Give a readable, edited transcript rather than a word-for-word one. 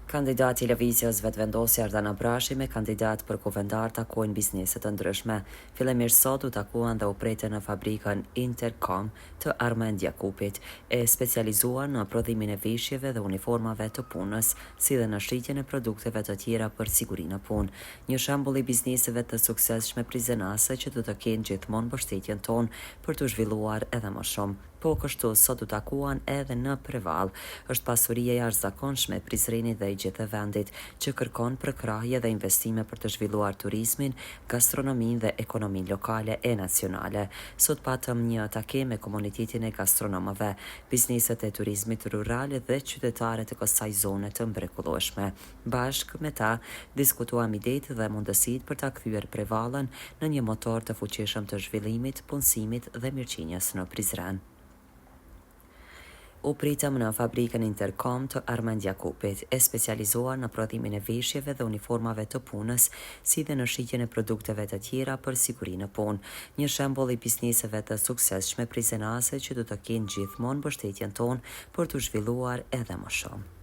Kandidati i lëvizjes vetëvendosja Ardana Brashi me kandidat për kuvendar takojnë bizneset të ndryshme. Fillimisht sot u takuan dhe u pritën në fabrikën Intercom të Armand Jakupit, e specializuar në prodhimin e veshjeve dhe uniformave të punës, si dhe në shitjen e produkteve të tjera për sigurinë e punë. Një shembull i bizneseve të suksesshme prizrenase që do të kenë gjithmonë mbështetjen tonë për të zhvilluar edhe më shumë. Po kështu sot u takuan edhe në Prevall. Është pasurie jashtëzakonshme e Prizrenit dhe i gjithë vendit që kërkon përkrahje dhe investime për të zhvilluar turizmin, gastronominë dhe ekonominë lokale e nacionale. Sot patëm një takim me komunitetin e gastronomëve, bizneset e turizmit rural dhe qytetare të kësaj zone të mrekullueshme. Bashkë me ta diskutuam idetë dhe mundësitë për ta kthyer Prevallën në një motor të fuqishëm të zhvillimit, punësimit dhe mirëqenies në Prizren. U pritëm në fabrikën Intercom të Armand Jakupit, e specializuar në prodhimin e veshjeve dhe uniformave të punës, si dhe në shitjen e produkteve të tjera për sigurinë e punë. Një shembull i bizneseve të suksesshme prizrenase që do të kenë gjithmonë mbështetjen tonë për të zhvilluar edhe më shumë.